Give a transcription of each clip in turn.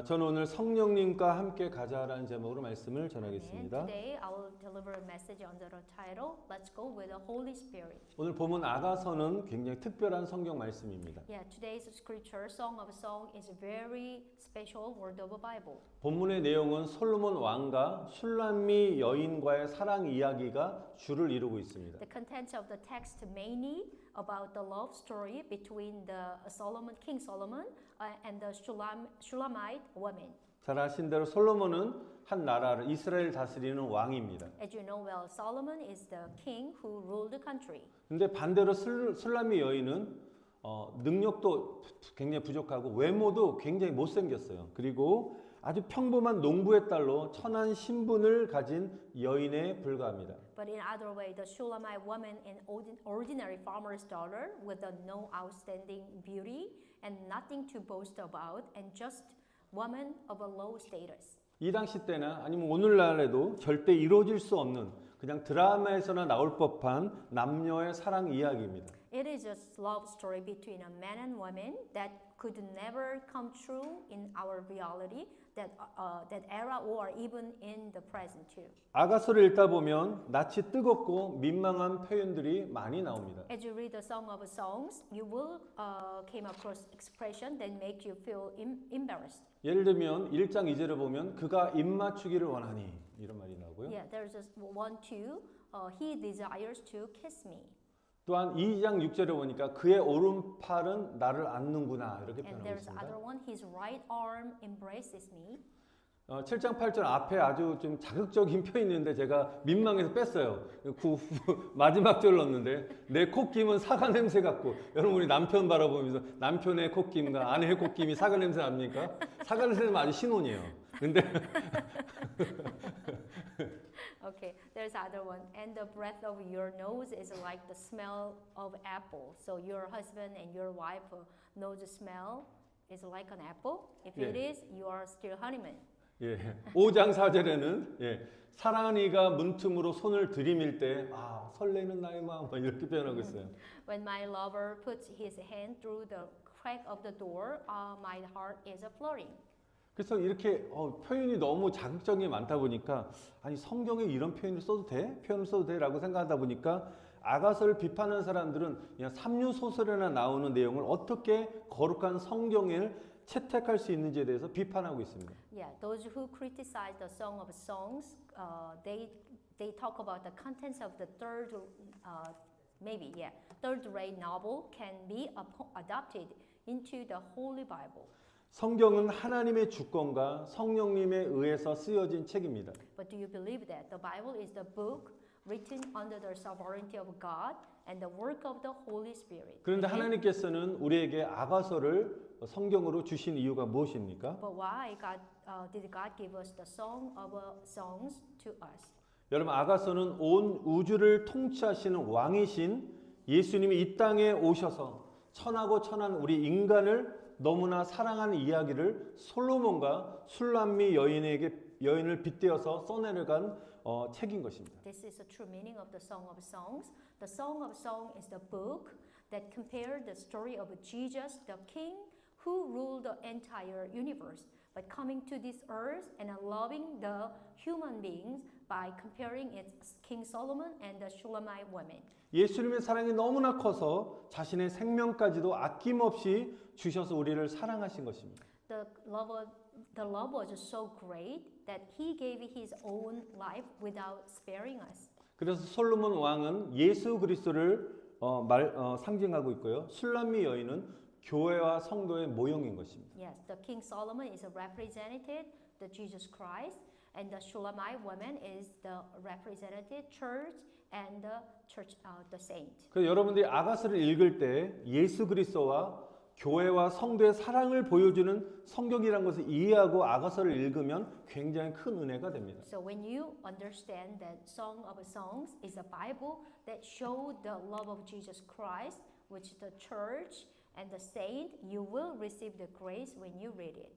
저는 오늘 성령님과 함께 가자라는 제목으로 말씀을 전하겠습니다. Today I will deliver a message under the title Let's go with the Holy Spirit. 오늘 본문 아가서는 굉장히 특별한 성경 말씀입니다. Yeah, today's scripture, Song of Song, is a very special word of the Bible. 본문의 내용은 솔로몬 왕과 슐람미 여인과의 사랑 이야기가 주를 이루고 있습니다. The contents of the text mainly about the love story between the King Solomon, and the Shulamite woman. 잘 아신 대로 솔로몬은 한 나라를 이스라엘 다스리는 왕입니다. As you know well, Solomon is the king who ruled the country. 근데 반대로 슐람미 여인은 능력도 굉장히 부족하고 외모도 굉장히 못생겼어요. 그리고 아주 평범한 농부의 딸로 천한 신분을 가진 여인에 불과합니다. But in other way, the Shulamite woman, an ordinary farmer's daughter with no outstanding beauty and nothing to boast about, and just woman of a low status. 이 당시 때나 아니면 오늘날에도 절대 이루어질 수 없는 그냥 드라마에서나 나올 법한 남녀의 사랑 이야기입니다. It is a love story between a man and woman that could never come true in our reality, that era or even in the present too. 아가서를 읽다 보면 낯이 뜨겁고 민망한 표현들이 많이 나옵니다. As you read the Song of Songs, you will came across expression that make you feel embarrassed. 예를 들면 1장 2절을 보면 그가 입맞추기를 원하니 이런 말이 나오고요. Yeah, there's just 1-2. He desires to kiss me. 또한 2장 6절에 보니까 그의 오른팔은 나를 안는구나 이렇게 And 표현하고 there's 있습니다. other one. His right arm embraces me. 7장 8절 앞에 아주 좀 자극적인 표현이 있는데 제가 민망해서 뺐어요. 마지막 절 넣었는데 내 콧김은 사과 냄새 같고 여러분 우리 남편 바라보면서 남편의 콧김과 아내의 콧김이 사과 냄새 납니까? 사과 냄새는 아주 신혼이에요. 근데 Okay, there's other one. And the breath of your nose is like the smell of apple. So your husband and your wife nose smell is like an apple. If it is, you are still honeymoon. 예, 5장 4절에는 사랑하는 이가 문틈으로 손을 들이밀 때 설레는 나의 마음 이렇게 표현하고 있어요. When my lover puts his hand through the crack of the door, my heart is flurrying. 그래서 이렇게 표현이 너무 자극적인 게 많다 보니까 아니 성경에 이런 표현을 써도 돼? 표현을 써도 돼? 라고 생각하다 보니까 아가서를 비판하는 사람들은 그냥 삼류소설에나 나오는 내용을 어떻게 거룩한 성경을 채택할 수 있는지에 대해서 비판하고 있습니다. Yeah, those who criticize the Song of Songs, they talk about the contents of the third-rate novel can be adopted into the Holy Bible. 성경은 하나님의 주권과 성령님에 의해서 쓰여진 책입니다. But do you believe that the Bible is the book written under the sovereignty of God and the work of the Holy Spirit? 그런데 하나님께서는 우리에게 아가서를 성경으로 주신 이유가 무엇입니까? But why did God give us the Song of Songs to us? 여러분 아가서는 온 우주를 통치하시는 왕이신 예수님이 이 땅에 오셔서 천하고 천한 우리 인간을 너무나 사랑하는 이야기를 솔로몬과 슐람미 여인을 빗대어서 써내려간 책인 것입니다. This is the true meaning of the Song of Songs. The Song of Songs is the book that compared the story of Jesus, the King who ruled the entire universe, but coming to this earth and loving the human beings by comparing it King Solomon and the Shulamite women. 예수님의 사랑이 너무나 커서 자신의 생명까지도 아낌없이 주셔서 우리를 사랑하신 것입니다. The love was so great that he gave his own life without sparing us. 그래서 솔로몬 왕은 예수 그리스도를 상징하고 있고요. 슐람미 여인은 교회와 성도의 모형인 것입니다. Yes, the King Solomon is represented the Jesus Christ, and the Shulamite woman is the representative church and the church, the saint. 그래서 여러분들이 아가서를 읽을 때 예수 그리스도와 교회와 성도의 사랑을 보여주는 성경이라는 것을 이해하고 아가서를 읽으면 굉장히 큰 은혜가 됩니다. So when you understand that Song of Songs is a Bible that show the love of Jesus Christ, which is the church and the saint, you will receive the grace when you read it.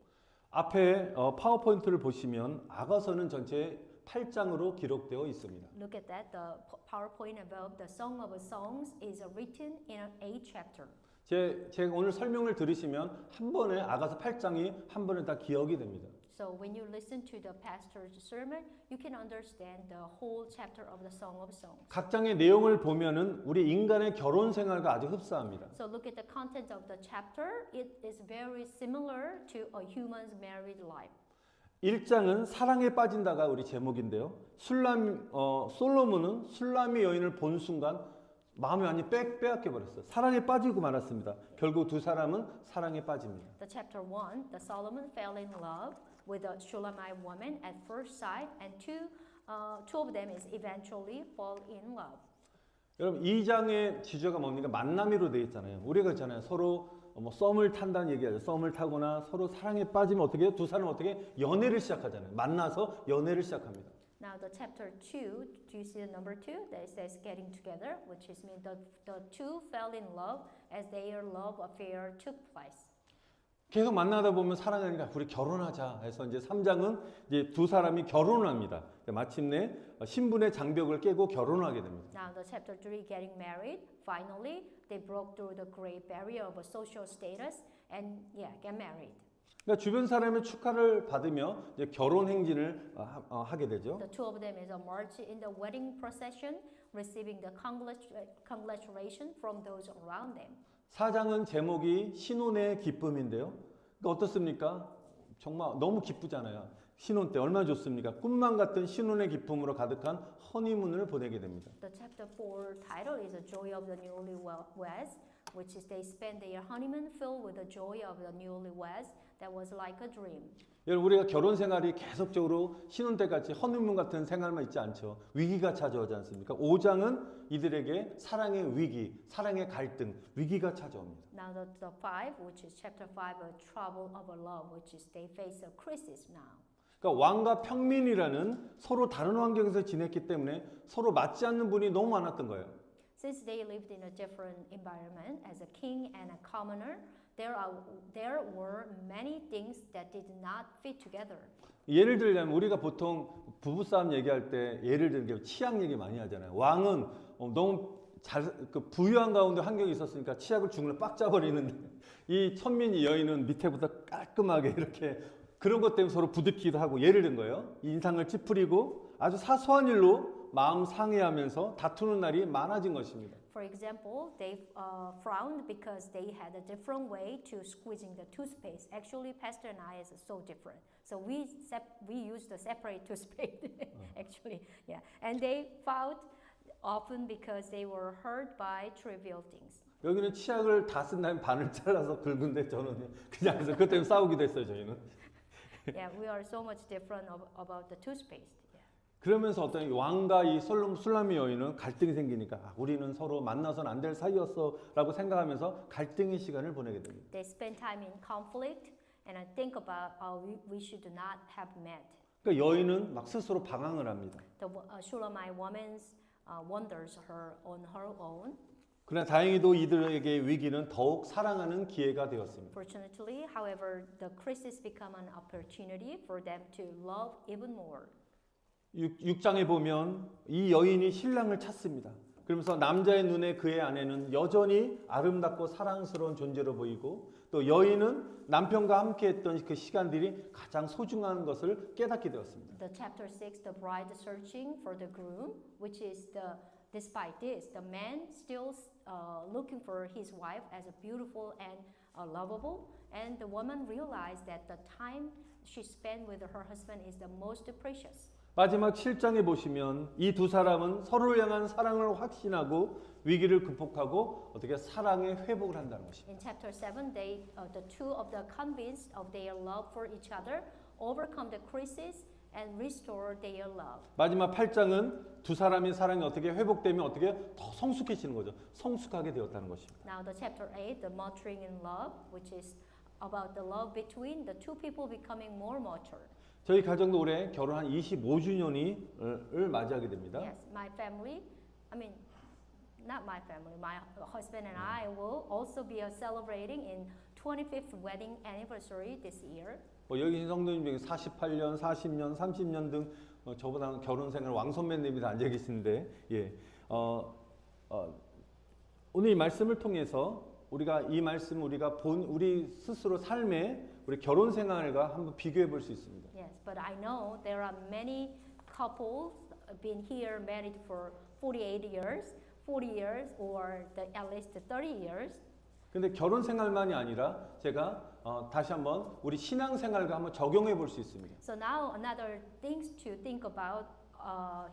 앞에 파워포인트를 보시면 아가서는 전체 8장으로 기록되어 있습니다. Look at that. The PowerPoint above the Song of Songs is written in 8 chapters. 제가 오늘 설명을 들으시면 한 번에 아가서 8장이 한 번에 다 기억이 됩니다. So when you listen to the pastor's sermon, you can understand the whole chapter of the Song of Songs. 각 장의 내용을 보면은 우리 인간의 결혼 생활과 아주 흡사합니다. So look at the content of the chapter. It is very similar to a human's married life. 1장은 사랑에 빠진다가 우리 제목인데요. 솔로몬은 술람의 여인을 본 순간 마음이 완전히 빼앗겨 버렸어요. 사랑에 빠지고 말았습니다. 결국 두 사람은 사랑에 빠집니다. The chapter 1, the Solomon fell in love with a Shulamite woman at first sight, and two of them is eventually fall in love. 여러분 2장의 지주가 뭡니까? 만남이로 되어 있잖아요. 우리가 그렇잖아요. 서로 뭐 썸을 탄다는 얘기하죠. 썸을 타거나 서로 사랑에 빠지면 어떻게 해요? 두 사람은 어떻게 연애를 시작하잖아요. 만나서 연애를 시작합니다. Now the chapter 2, do you see the number 2? That says getting together, which is mean the two fell in love as their love affair took place. 계속 만나다 보면 사랑하니까 우리 결혼하자 해서 이제 3장은 이제 두 사람이 결혼을 합니다. 마침내 신분의 장벽을 깨고 결혼하게 됩니다. Now the chapter 3, getting married, finally they broke through the great barrier of a social status and get married. 그러니까 주변 사람의 축하를 받으며 이제 결혼 행진을 하게 되죠. The two of them is a march in the wedding procession, receiving the congratulation from those around them. 4장은 제목이 신혼의 기쁨인데요. 그러니까 어떻습니까? 정말 너무 기쁘잖아요. 신혼 때 얼마나 좋습니까? 꿈만 같은 신혼의 기쁨으로 가득한 허니문을 보내게 됩니다. The chapter 4 title is The Joy of the Newlyweds, which is they spend their honeymoon filled with the joy of the newlyweds that was like a dream. 여러분 우리가 결혼 생활이 계속적으로 신혼 때같이 허니문 같은 생활만 있지 않죠. 위기가 찾아오지 않습니까? 5장은 이들에게 사랑의 위기, 사랑의 갈등, 위기가 찾아옵니다. Now the 5, which is chapter 5, a trouble of a love, which is they face a crisis now. 그러니까 왕과 평민이라는 서로 다른 환경에서 지냈기 때문에 서로 맞지 않는 분이 너무 많았던 거예요. Since they lived in a different environment as a king and a commoner, there were many things that did not fit together. 예를 들자면 우리가 보통 부부싸움 얘기할 때 예를 들는 게 치약 얘기 많이 하잖아요. 왕은 너무 부유한 가운데 환경이 있었으니까 치약을 중간에 빡 짜버리는데 이 천민이 여인은 밑에부터 깔끔하게 이렇게 그런 것 때문에 서로 부딪히기도 하고 예를 든 거예요. 인상을 찌푸리고 아주 사소한 일로 마음 상해하면서 다투는 날이 많아진 것입니다. For example, they frowned because they had a different way to squeezing the toothpaste. Actually, Pastor and I is so different. So we use the separate toothpaste. Actually, yeah. And they fought often because they were hurt by trivial things. 여기는 치약을 다 쓴 다음에 반을 잘라서 긁은데 저는 그냥 그래서 그것 때문에 싸우기도 했어요 저희는. Yeah, we are so much different about the toothpaste. 그러면서 어떤 왕과 이 술람의 여인은 갈등이 생기니까 우리는 서로 만나서는 안 될 사이였어라고 생각하면서 갈등의 시간을 보내게 됩니다. They spend time in conflict and think about we should not have met. 그러니까 여인은 막 스스로 방황을 합니다. The Shulamite woman wonders on her own. 그러나 다행히도 이들에게 위기는 더욱 사랑하는 기회가 되었습니다. Fortunately, however, the crisis become an opportunity for them to love even more. 6장에 보면 이 여인이 신랑을 찾습니다. 그러면서 남자의 눈에 그의 아내는 여전히 아름답고 사랑스러운 존재로 보이고 또 여인은 남편과 함께했던 그 시간들이 가장 소중한 것을 깨닫게 되었습니다. The chapter 6, the bride searching for the groom, which is despite this, the man still looking for his wife as a beautiful and lovable, and the woman realized that the time she spent with her husband is the most precious. 마지막 7장에 보시면 이 두 사람은 서로를 향한 사랑을 확신하고 위기를 극복하고 어떻게 사랑의 회복을 한다는 것입니다. In chapter 7, the two of the convinced of their love for each other, overcome the crisis and restore their love. 마지막 8장은 두 사람의 사랑이 어떻게 회복되면 어떻게 더 성숙해지는 거죠. 성숙하게 되었다는 것입니다. Now the chapter 8, the maturing in love, which is about the love between the two people becoming more mature. 저희 가정도 올해 결혼 한 25주년을 맞이하게 됩니다. Yes, my family, not my family, my husband and I will also be celebrating in 25th wedding anniversary this year. 여기 계신 성도님 중에 48년, 40년, 30년 등 저보다 결혼 생활 왕선배님이 다 앉아 계시는데 오늘 이 말씀을 통해서 우리가 이 말씀 우리가 우리 스스로 삶의 우리 결혼 생활과 한번 비교해 볼 수 있습니다. Yes, but I know there are many couples been here married for 48 years, 40 years, or at least 30 years. 근데 결혼 생활만이 아니라 제가 다시 한번 우리 신앙 생활과 한번 적용해 볼 수 있습니다. So now another things to think about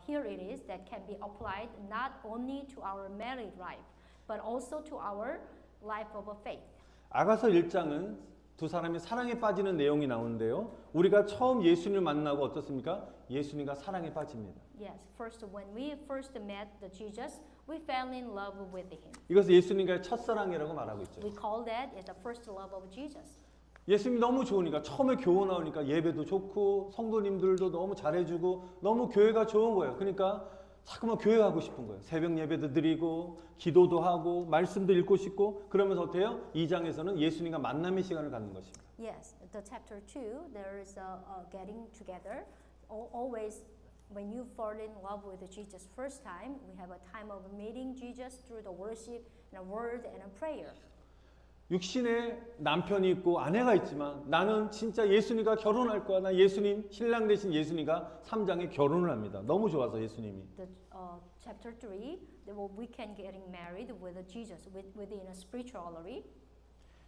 here it is that can be applied not only to our married life, but also to our life of faith. 아가서 1장은 두 사람이 사랑에 빠지는 내용이 나오는데요. 우리가 처음 예수님을 만나고 어떻습니까? 예수님과 사랑에 빠집니다. Yes, first when we first met the Jesus, we fell in love with him. 이것을 예수님과의 첫사랑이라고 말하고 있죠. We call that as the first love of Jesus. 예수님이 너무 좋으니까 처음에 교회 나오니까 예배도 좋고 성도님들도 너무 잘해주고 너무 교회가 좋은 거예요. 그러니까 자꾸만 교회 가고 싶은 거예요. 새벽 예배도 드리고 기도도 하고 말씀도 읽고 싶고 그러면서 어때요? 2장에서는 예수님과 만남의 시간을 갖는 것입니다. Yes, the chapter 2 there is a getting together. Always when you fall in love with Jesus first time, we have a time of meeting Jesus through the worship and a word and a prayer. 육신에 남편이 있고 아내가 있지만 나는 진짜 예수님과 결혼할 거야. 나 예수님 신랑 되신 예수님과 3장에 결혼을 합니다. 너무 좋아서 예수님이. The chapter 3, we can getting married with Jesus within a spirituality.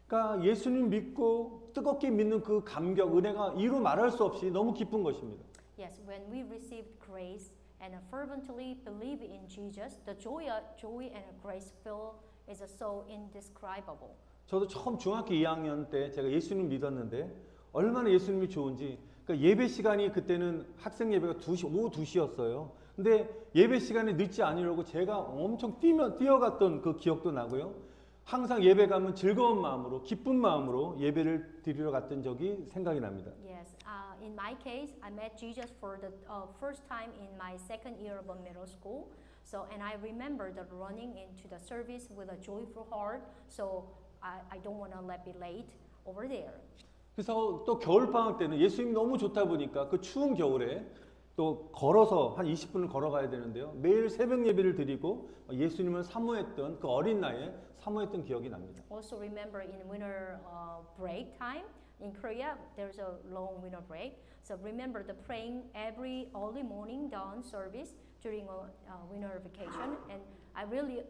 그러니까 예수님 믿고 뜨겁게 믿는 그 감격, 은혜가 이루 말할 수 없이 너무 기쁜 것입니다. Yes, when we received grace and fervently believe in Jesus, the joy and grace feel is so indescribable. 저도 처음 중학교 2학년 때 제가 예수님 믿었는데 얼마나 예수님이 좋은지 그러니까 예배 시간이 그때는 학생 예배가 2시, 오후 2시였어요. 근데 예배 시간에 늦지 않으려고 제가 엄청 뛰어갔던 그 기억도 나고요. 항상 예배 가면 즐거운 마음으로 기쁜 마음으로 예배를 드리러 갔던 적이 생각이 납니다. Yes, in my case, I met Jesus for the first time in my second year of middle school. So, and I remember the running into the service with a joyful heart. So, I don't want to let be late over there. 그래서 또 겨울 방학 때는 예수님이 너무 좋다 보니까 그 추운 겨울에 또 걸어서 한 20분을 걸어가야 되는데요. 매일 새벽 예배를 드리고 예수님을 사모했던 그 어린 나이에 사모했던 기억이 납니다. Also remember in winter break time in Korea, there's a long winter break. So remember the praying every early morning dawn service during a winter vacation, and I really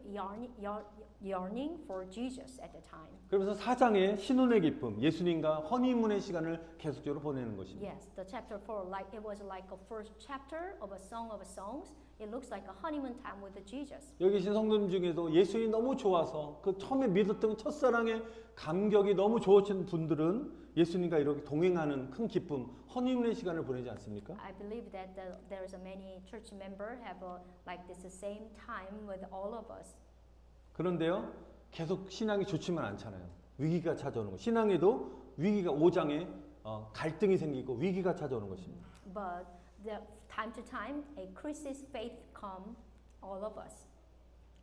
yearning for Jesus at the time. 그러면서 4장에 신혼의 기쁨, 예수님과 허니문의 시간을 계속적으로 보내는 것입니다. Yes, the chapter 4, like it was like a first chapter of a song of songs. It looks like a honeymoon time with Jesus. 여기 계신 성도님 중에도 예수님이 너무 좋아서 그 처음에 믿었던 첫사랑의 감격이 너무 좋으신 분들은 예수님과 이렇게 동행하는 큰 기쁨, 허니문의 시간을 보내지 않습니까? I believe that there's a many church member have like this same time with all of us. 그런데요, 계속 신앙이 좋지만 않잖아요. 위기가 찾아오는 거. 신앙에도 위기가 5장에 갈등이 생기고 위기가 찾아오는 것입니다. But time to time, a crisis faith come all of us.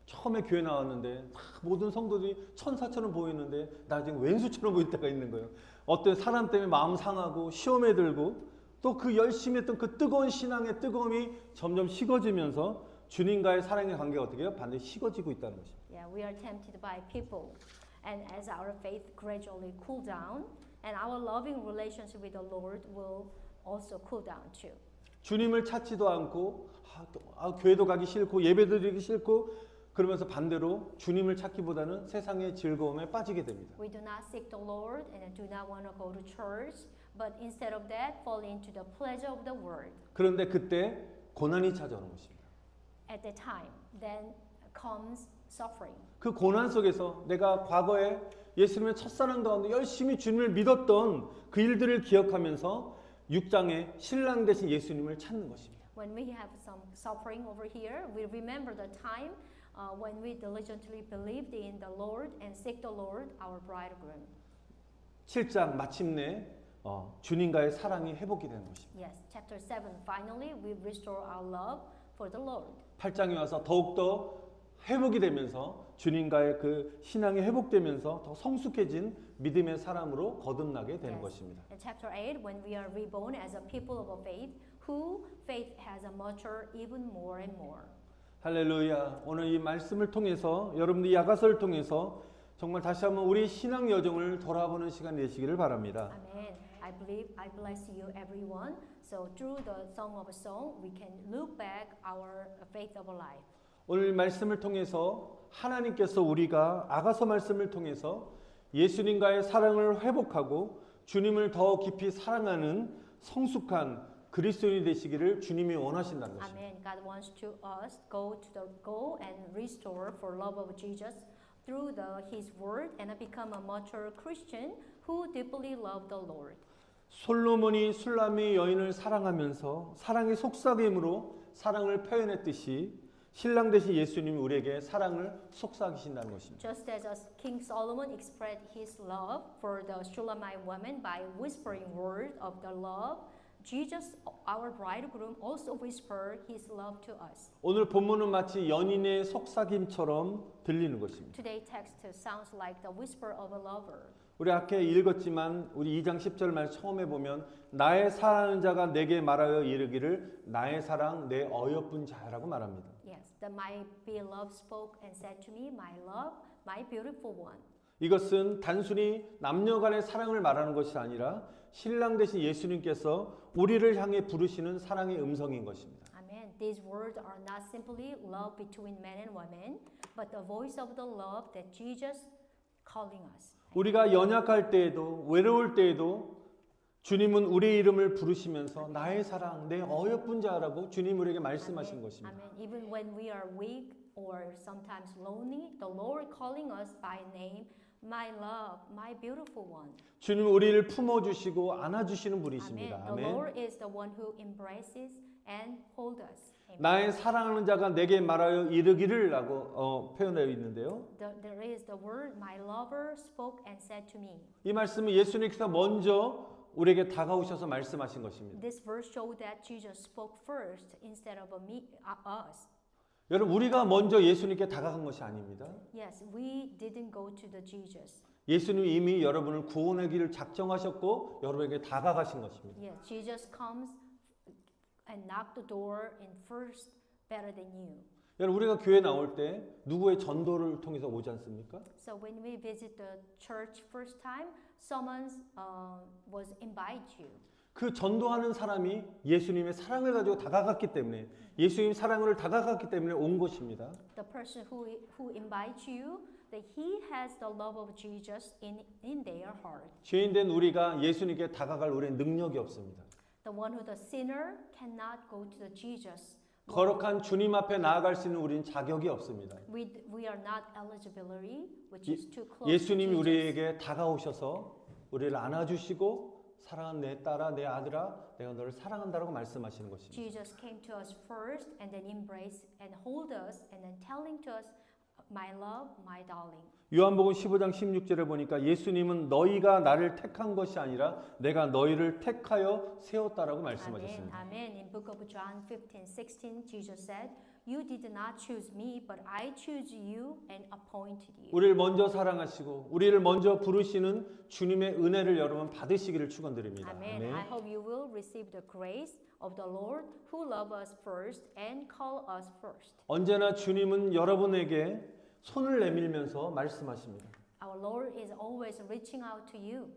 처음에 교회 나왔는데 모든 성도들이 천사처럼 보이는데 나 지금 왼수처럼 보일 때가 있는 거예요. 어떤 사람 때문에 마음 상하고 시험에 들고 또 그 열심히 했던 그 뜨거운 신앙의 뜨거움이 점점 식어지면서 주님과의 사랑의 관계가 어떻게 해요? 반드시 식어지고 있다는 것입니다. Yeah, we are tempted by people, and as our faith gradually cool down, and our loving relationship with the Lord will also cool down too. 주님을 찾지도 않고 교회도 가기 싫고 예배도 드리기 싫고 그러면서 반대로 주님을 찾기보다는 세상의 즐거움에 빠지게 됩니다. We do not seek the Lord and do not want to go to church, but instead of that, fall into the pleasure of the world. 그런데 그때 고난이 찾아오는 것입니다. At that time, then comes suffering. 그 고난 속에서 내가 과거에 예수님의 첫사랑 가운데 열심히 주님을 믿었던 그 일들을 기억하면서 6장에 신랑 되신 예수님을 찾는 것입니다. When we have some suffering over here, we remember the time when we diligently believed in the Lord and seek the Lord, our bridegroom. 7장 마침내 주님과의 사랑이 회복이 되는 것입니다. Yes, chapter 7. Finally, we restore our love for the Lord. 8장에 와서 더욱더 회복이 되면서 주님과의 그 신앙이 회복되면서 더 성숙해진 믿음의 사람으로 거듭나게 되는 것입니다. In chapter 8, when we are reborn as a people of faith, who faith has matured even more and more. 할렐루야. 오늘 이 말씀을 통해서 여러분들이 야가서를 통해서 정말 다시 한번 우리 신앙 여정을 돌아보는 시간 되시기를 바랍니다. Amen. I bless you, everyone. So through the Song of a Song, we can look back our faith of life. 오늘 말씀을 통해서 하나님께서 우리가 아가서 말씀을 통해서 예수님과의 사랑을 회복하고 주님을 더 깊이 사랑하는 성숙한 그리스도인이 되시기를 주님이 원하신다는 것입니다. Amen. God wants to us go and restore for love of Jesus through His Word and become a mature Christian who deeply love the Lord. 솔로몬이 술람의 여인을 사랑하면서 사랑의 속삭임으로 사랑을 표현했듯이 신랑 되신 예수님이 우리에게 사랑을 속삭이신다는 것입니다. Just as King Solomon expressed his love for the Shulamite woman by whispering word of the love, Jesus, our bridegroom, also whispered his love to us. 오늘 본문은 마치 연인의 속삭임처럼 들리는 것입니다. Today's text sounds like the whisper of a lover. 우리 아까 읽었지만 우리 2장 10절 말 처음에 보면 나의 사랑하는 자가 내게 말하여 이르기를 나의 사랑 내 어여쁜 자라고 말합니다. Yes, that my beloved spoke and said to me, my love, my beautiful one. 이것은 단순히 남녀 간의 사랑을 말하는 것이 아니라 신랑 되신 예수님께서 우리를 향해 부르시는 사랑의 음성인 것입니다. Amen. These words are not simply love between men and women, but the voice of the love that Jesus calling us. 우리가 연약할 때에도 외로울 때에도 주님은 우리의 이름을 부르시면서 나의 사랑, 내 어여쁜 자라고 주님 우리에게 말씀하신 것입니다. Amen. Even when we are weak or sometimes lonely, the Lord calling us by name, my love, my beautiful one. 주님은 우리를 품어주시고 안아주시는 Amen. 분이십니다. The 아멘. Lord is the one who embraces and hold us. Amen. 나의 사랑하는 자가 내게 말하여 이르기를 라고 표현되어 있는데요. There is the word, my lover spoke and said to me. 이 말씀은 예수님께서 먼저 우리에게 다가오셔서 말씀하신 것입니다. This verse showed that Jesus spoke first instead of us. 여러분 우리가 먼저 예수님께 다가간 것이 아닙니다. Yes, we didn't go to the Jesus. 예수님이 이미 여러분을 구원의 길을 작정하셨고 여러분에게 다가가신 것입니다. Yes, Jesus comes and knock the door and first better than you. 여러분 우리가 교회 나올 때 누구의 전도를 통해서 오지 않습니까? So when we visit the church first time, someone was invite you. 그 전도하는 사람이 예수님의 사랑을 가지고 다가갔기 때문에 예수님 사랑을 다가갔기 때문에 온 것입니다. The person who invites you, that he has the love of Jesus in their heart. 죄인된 우리가 예수님께 다가갈 우리의 능력이 없습니다. The one who the sinner cannot go to the Jesus. 거룩한 주님 앞에 나아갈 수 있는 우리는 자격이 없습니다. We are not eligibility, which is too close. 예수님이 to Jesus. 우리에게 다가오셔서 우리를 안아주시고 사랑하는 내 딸아, 내 아들아, 내가 너를 사랑한다라고 말씀하시는 것입니다. Jesus came to us first and then embrace and hold us and then telling to us, my love, my darling. 요한복음 15장 16절에 보니까 예수님은 너희가 나를 택한 것이 아니라 내가 너희를 택하여 세웠다라고 Amen. 말씀하셨습니다. Amen. In book of John 15:16, Jesus said, "You did not choose me, but I chose you and appointed you." 우리를 먼저 사랑하시고 우리를 먼저 부르시는 주님의 은혜를 여러분 받으시기를 축원드립니다. Amen. I hope you will receive the grace of the Lord who loved us first and called us first. 언제나 주님은 여러분에게 손을 내밀면서 말씀하십니다. Our Lord is always reaching out to you.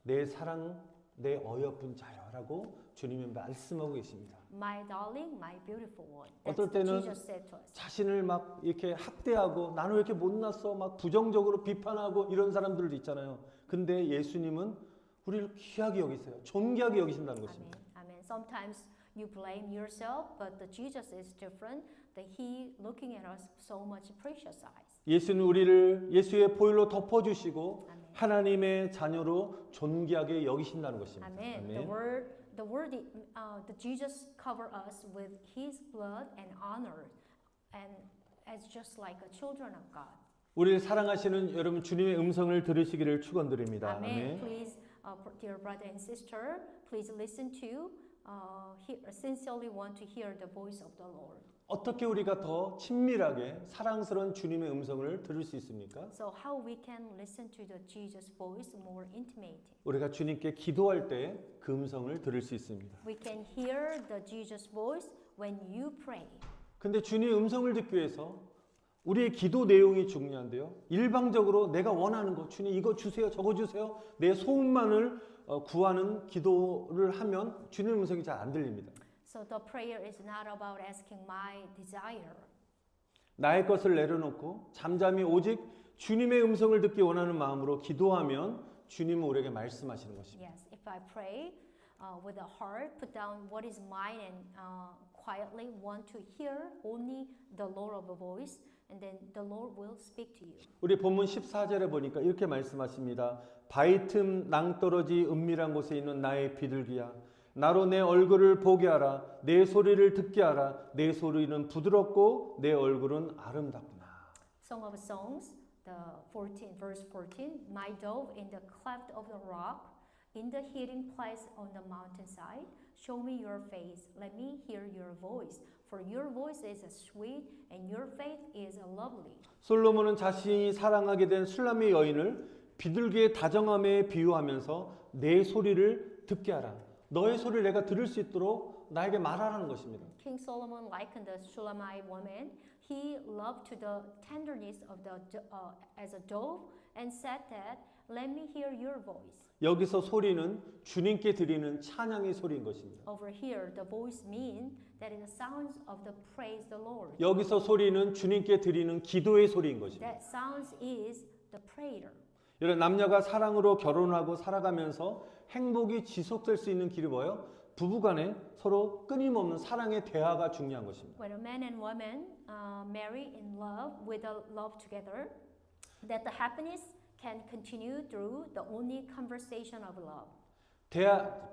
내 사랑, 내 어여쁜 자여라고 주님이 말씀하고 계십니다. My darling, my beautiful one. 어떨 That's 때는 Jesus said to us. 자신을 막 이렇게 학대하고 나는 왜 이렇게 못났어 막 부정적으로 비판하고 이런 사람들도 있잖아요. 근데 예수님은 우리를 귀하게 여기세요. 존귀하게 여기신다는 것입니다. Amen. Amen. Sometimes you blame yourself, but the Jesus is different. That He looking at us so much precious eyes. 예수는 우리를 예수의 보혈로 덮어주시고 아멘. 하나님의 자녀로 존귀하게 여기신다는 것입니다. Amen. The Jesus cover us with His blood and honor, and as just like a children of God. 우리를 사랑하시는 여러분 주님의 음성을 들으시기를 축원드립니다. Amen. Please, dear brother and sister, please listen to. Sincerely want to hear the voice of the Lord. 어떻게 우리가 더 친밀하게 사랑스러운 주님의 음성을 들을 수 있습니까? So how we can listen to the Jesus voice more intimate? 우리가 주님께 기도할 때 그 음성을 들을 수 있습니다. We can hear the Jesus voice when you pray. 근데 주님의 음성을 듣기 위해서 우리의 기도 내용이 중요한데요. 일방적으로 내가 원하는 거, 주님 이거 주세요, 저거 주세요. 내 소원만을 구하는 기도를 하면 주님의 음성이 잘 안 들립니다. So the prayer is not about asking my desire. 나의 것을 내려놓고 잠잠히 오직 주님의 음성을 듣기 원하는 마음으로 기도하면 주님은 우리에게 말씀하시는 것입니다. Yes, if I pray with a heart, put down what is mine and quietly want to hear only the Lord of a voice, and then the Lord will speak to you. 우리 본문 14절에 보니까 이렇게 말씀하십니다. 바위 틈 낭떠러지 은밀한 곳에 있는 나의 비둘기야, 나로 내 얼굴을 보게 하라. 내 소리를 듣게 하라. 내 소리는 부드럽고 내 얼굴은 아름답구나. Song of Songs, verse 14. My dove in the cleft of the rock, in the hiding place on the mountainside, show me your face. Let me hear your voice. For your voice is sweet, and your faith is lovely. 솔로몬은 자신이 사랑하게 된 술람의 여인을 비둘기의 다정함에 비유하면서 내 소리를 듣게 하라. 너의 소리를 내가 들을 수 있도록 나에게 말하라는 것입니다. King Solomon likened the Shulamite woman. He loved to the tenderness of as a dove, and said that, "Let me hear your voice." 여기서 소리는 주님께 드리는 찬양의 소리인 것입니다. Over here, the voice mean that is the sounds of the praise the Lord. 여기서 소리는 주님께 드리는 기도의 소리인 것입니다. That sounds is the prayer. 이런 남녀가 사랑으로 결혼하고 살아가면서 행복이 지속될 수 있는 길이 뭐예요? 부부간에 서로 끊임없는 사랑의 대화가 중요한 것입니다. When a man and woman marry in love with a love together, that the happiness can continue through the only conversation of love.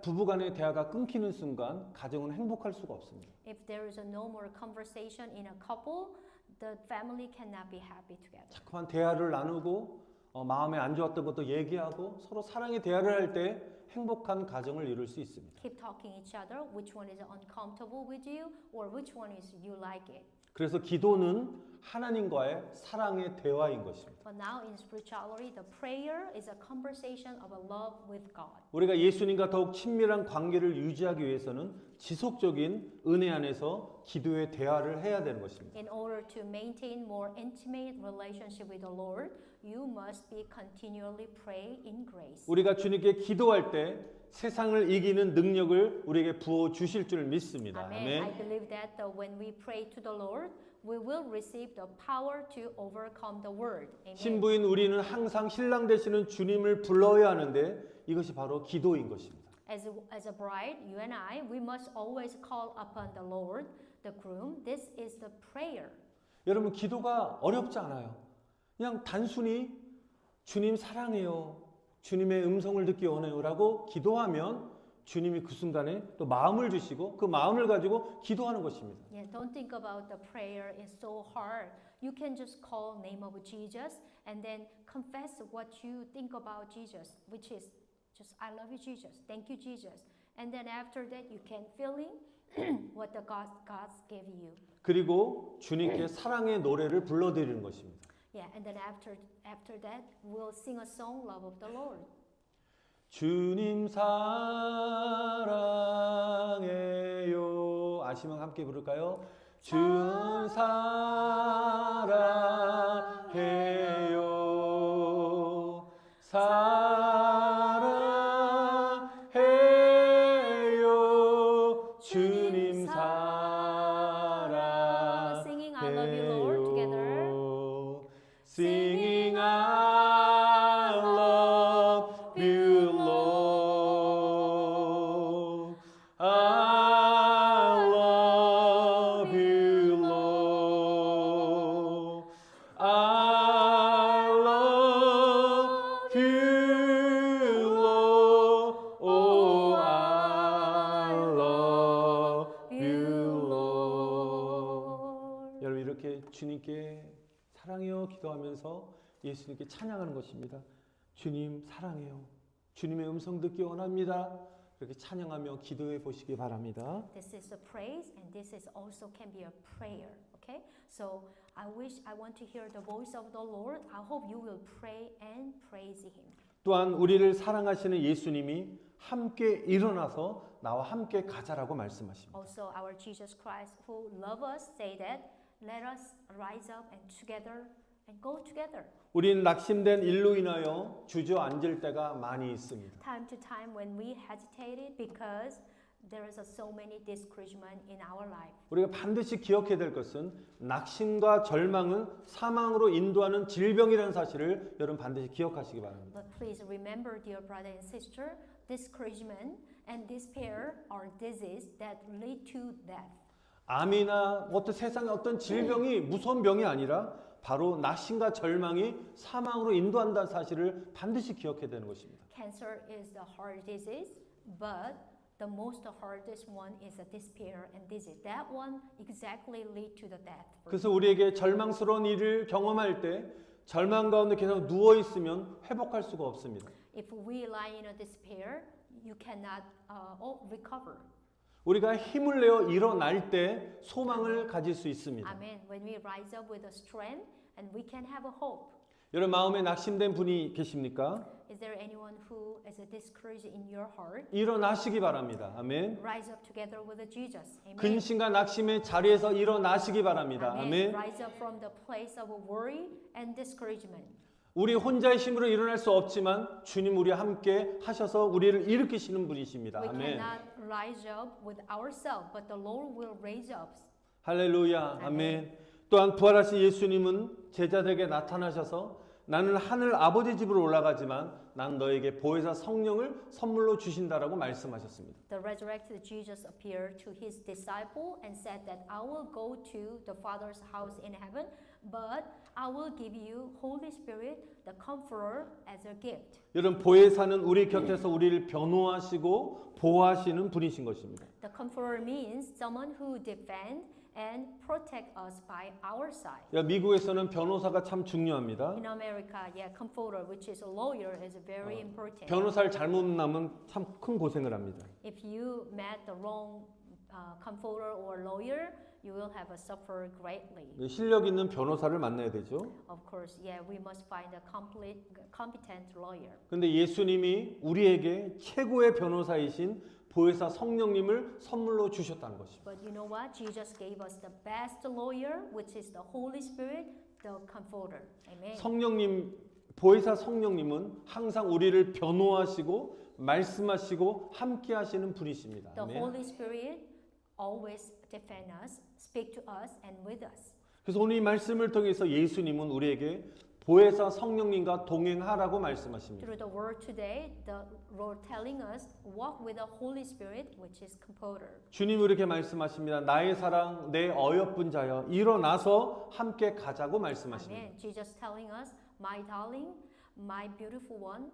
부부간의 대화가 끊기는 순간 가정은 행복할 수가 없습니다. If there is no more conversation in a couple, the family cannot be happy together. 자꾸만 대화를 나누고 마음에 안 좋았던 것도 얘기하고 서로 사랑의 대화를 할 때 행복한 가정을 이룰 수 있습니다. Keep talking each other. Which one is uncomfortable with you, or which one is you like it. 그래서 기도는 하나님과의 사랑의 대화인 것입니다. But now in spirituality, the prayer is a conversation of a love with God. 우리가 예수님과 더욱 친밀한 관계를 유지하기 위해서는 지속적인 은혜 안에서 기도의 대화를 해야 되는 것입니다. In order to maintain more intimate relationship with the Lord, you must be continually pray in grace. 우리가 주님께 기도할 때 세상을 이기는 능력을 우리에게 부어 주실 줄 믿습니다. Amen. I 아멘. believe that when we pray to the Lord, we will receive the power to overcome the world. Amen. 신부인 우리는 항상 신랑 되시는 주님을 불러야 하는데 이것이 바로 기도인 것입니다. As a bride, you and I, we must always call upon the Lord, the groom. This is the prayer. 여러분 기도가 어렵지 않아요. 그냥 단순히 주님 사랑해요. 주님의 음성을 듣기 원해요라고 기도하면 주님이 그 순간에 또 마음을 주시고 그 마음을 가지고 기도하는 것입니다. Yeah, don't think about the prayer is so hard. You can just call name of Jesus and then confess what you think about Jesus, which is just I love you Jesus, thank you Jesus. And then after that you can feeling what the God gave you. 그리고 주님께 사랑의 노래를 불러드리는 것입니다. Yeah, and then after that we'll sing a song, love of the Lord. 주님 사랑해요. 아시면 함께 부를까요? 주님 사랑해요. 사랑해요. 주님 사랑해요. Singing I love you Lord together. Singing I love you, Lord. I love you, Lord. I love you, Lord. Oh, I love you, Lord. 여러분 이렇게 주님께 사랑해요 기도하면서 예수님께 찬양하는 것입니다. 주님 사랑해요. 주님의 음성 듣기 원합니다. 이렇게 찬양하며 기도해 보시기 바랍니다. This is a praise and this is also can be a prayer. Okay? So I want to hear the voice of the Lord. I hope you will pray and praise Him. 또한 우리를 사랑하시는 예수님이 함께 일어나서 나와 함께 가자라고 말씀하십니다. Also our Jesus Christ who love us say that let us rise up and together and go together. 우리는 낙심된 일로 인하여 주저앉을 때가 많이 있습니다. Time to time when we hesitated because there is so many discouragement in our life. 우리가 반드시 기억해야 될 것은 낙심과 절망은 사망으로 인도하는 질병이라는 사실을 여러분 반드시 기억하시기 바랍니다. But please remember, dear brother and sister, discouragement and despair are disease that lead to death. 암이나 어떤 세상의 어떤 질병이 무서운 병이 아니라 바로 낙심과 절망이 사망으로 인도한다는 사실을 반드시 기억해야 되는 것입니다. Cancer is the heart disease, but the most hardest one is the despair and disease. That one exactly lead to the death. 그래서 우리에게 절망스러운 일을 경험할 때 절망 가운데 계속 누워 있으면 회복할 수가 없습니다. If we lie in a despair, you cannot recover. 우리가 힘을 내어 일어날 때 소망을 가질 수 있습니다. Amen. When we rise up with a strength, and we can have a hope. 여러분 마음에 낙심된 분이 계십니까? Is there anyone who is discouraged in your heart? 일어나시기 바랍니다. 아멘. Rise up together with Jesus. Amen. 근심과 낙심의 자리에서 일어나시기 바랍니다. Amen. 아멘. Rise up from the place of worry and discouragement. 우리 혼자의 힘으로 일어날 수 없지만 주님 우리 함께 하셔서 우리를 일으키시는 분이십니다. We 아멘. cannot rise up with ourselves, but the Lord will raise us. 할렐루야. 아멘. 아멘. 또한 부활하신 예수님은 제자들에게 나타나셔서 나는 하늘 아버지 집으로 올라가지만 난 너에게 보혜사 성령을 선물로 주신다라고 말씀하셨습니다. The resurrected Jesus appeared to his disciple and said that I will go to the Father's house in heaven, but I will give you Holy Spirit, the Comforter, as a gift. 여러분 보혜사는 우리 곁에서 우리를 변호하시고 보호하시는 분이신 것입니다. The Comforter means someone who defends and protect us by our side. 미국에서는 변호사가 참 중요합니다. In America, comforter, which is a lawyer, is very important. 변호사를 잘못 만나면 참 큰 고생을 합니다. If you met the wrong comforter or lawyer, you will have a suffer greatly. 실력 있는 변호사를 만나야 되죠. Of course, we must find a competent lawyer. 근데 예수님이 우리에게 최고의 변호사이신 보혜사 성령님을 선물로 주셨다는 것입니다. But you know what? Jesus gave us the best lawyer, which is the Holy Spirit, the comforter. Amen. 성령님, 보혜사 성령님은 항상 우리를 변호하시고 말씀하시고 함께 하시는 분이십니다. The 아멘. Holy Spirit always defend us, speak to us, and with us. 그래서 오늘 이 말씀을 통해서 예수님은 우리에게 보혜사 성령님과 동행하라고 말씀하십니다. Through the word today, the Lord telling us, walk with the Holy Spirit, which is comforter. 주님이 이렇게 말씀하십니다. 나의 사랑, 내 어여쁜 자여, 일어나서 함께 가자고 말씀하십니다. Amen. Jesus telling us, my darling, my beautiful one,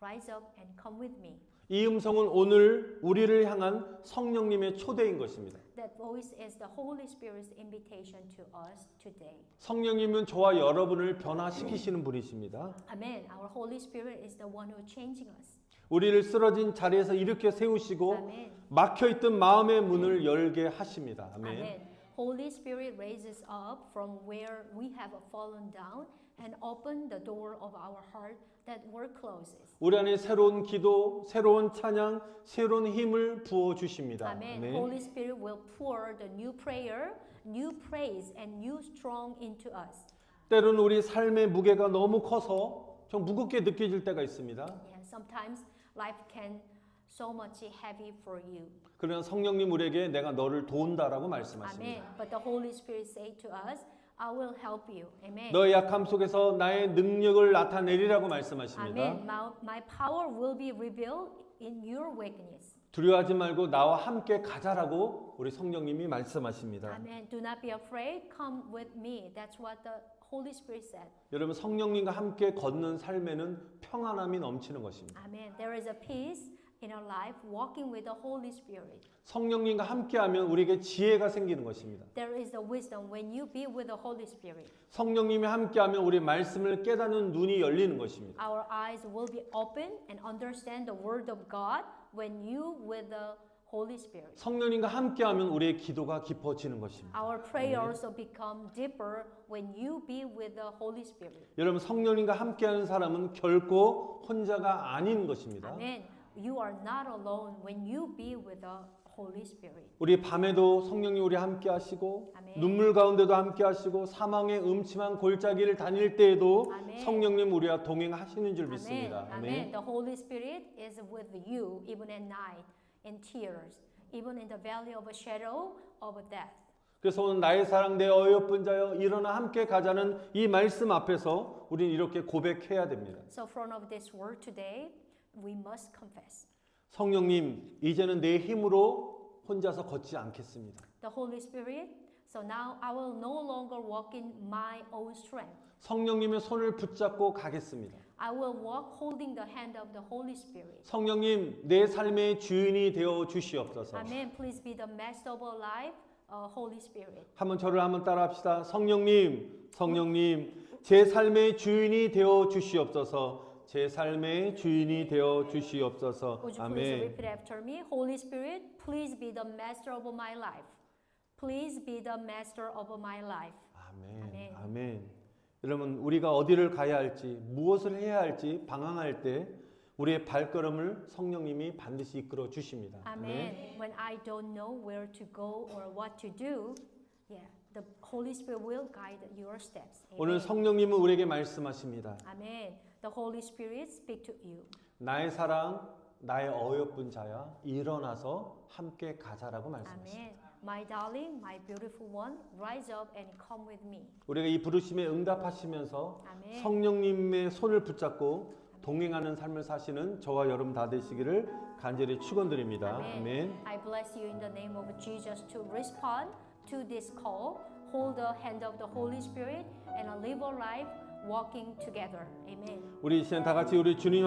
rise up and come with me. 이 음성은 오늘 우리를 향한 성령님의 초대인 것입니다. That voice is the Holy Spirit's invitation to us today. 성령님은 저와 여러분을 변화시키시는 분이십니다. Amen. Our Holy Spirit is the one who changing us. 우리를 쓰러진 자리에서 일으켜 세우시고 Amen. 막혀있던 마음의 문을 열게 하십니다. 아멘. Amen. Holy Spirit raises up from where we have fallen down and open the door of our heart that were closed. 우리 안에 새로운 기도, 새로운 찬양, 새로운 힘을 부어 주십니다. Amen. 아멘. Holy Spirit will pour the new prayer, new praise, and new strong into us. 때로는 우리 삶의 무게가 너무 커서 좀 무겁게 느껴질 때가 있습니다. Sometimes life can so much heavy for you. 그러나 성령님 우리에게 내가 너를 도운다라고 말씀하십니다. Amen. But the Holy Spirit say to us, I will help you. Amen. 너의 약함 속에서 나의 능력을 나타내리라고 말씀하십니다. Amen. My power will be revealed in your weakness. 두려워하지 말고 나와 함께 가자라고 우리 성령님이 말씀하십니다. Amen. Do not be afraid. Come with me. That's what the Holy Spirit said. 여러분 성령님과 함께 걷는 삶에는 평안함이 넘치는 것입니다. Amen. There is a peace in our life walking with the Holy Spirit. 성령님과 함께하면 우리에게 지혜가 생기는 것입니다. There is a wisdom when you be with the Holy Spirit. 성령님이 함께하면 우리 말씀을 깨닫는 눈이 열리는 것입니다. Our eyes will be open and understand the word of God when you with the Holy Spirit. 성령님과 함께하면 우리의 기도가 깊어지는 것입니다. Our prayer also become deeper when you be with the Holy Spirit. 여러분 성령님과 함께하는 사람은 결코 혼자가 아닌 것입니다. Amen. You are not alone when you be with the Holy Spirit. 우리 밤에도 성령님 우리 함께 하시고 아멘. 눈물 가운데도 함께 하시고 사망의 음침한 골짜기를 다닐 때에도 아멘. 성령님 우리와 동행하시는 줄 믿습니다. Amen. Amen. The Holy Spirit is with you even at night in tears, even in the valley of a shadow of death. 그래서 오늘 나의 사랑 내 어여쁜 자여 일어나 함께 가자는 이 말씀 앞에서 우리는 이렇게 고백해야 됩니다. So, in front of this word today, we must confess. 성령님, 이제는 내 힘으로 혼자서 걷지 않겠습니다. The Holy Spirit. So now I will no longer walk in my own strength. 성령님의 손을 붙잡고 가겠습니다. I will walk holding the hand of the Holy Spirit. 성령님, 내 삶의 주인이 되어 주시옵소서. Amen. Please be the master of our life, Holy Spirit. 저를 한번 따라합시다. 성령님, 제 삶의 주인이 되어 주시옵소서. 제 삶의 주인이 되어 주시옵소서. Would you please 아멘. repeat after me? Holy Spirit, please be the master of my life. Please be the master of my life. 아멘. 아멘. 아멘. 여러분, 우리가 어디를 가야 할지, 무엇을 해야 할지 방황할 때 우리의 발걸음을 성령님이 반드시 이끌어 주십니다. Amen. When I don't know where to go or what to do, yeah, the Holy Spirit will guide your steps. 오늘 Amen. 성령님은 우리에게 말씀하십니다. Amen. The Holy Spirit speak to you. 나의 사랑, 나의 어여쁜 자야, 일어나서 함께 가자라고 말씀하십니다. Amen. My darling, my beautiful one, rise up and come with me. 우리가 이 부르심에 응답하시면서 아멘. 성령님의 손을 붙잡고 동행하는 삶을 사시는 저와 여러분 다 되시기를 간절히 축원드립니다. 아멘. I bless you in the name of Jesus to respond to this call, hold the hand of the Holy Spirit, and live a life walking together. Amen. 우리 이제 다 같이 우리 주님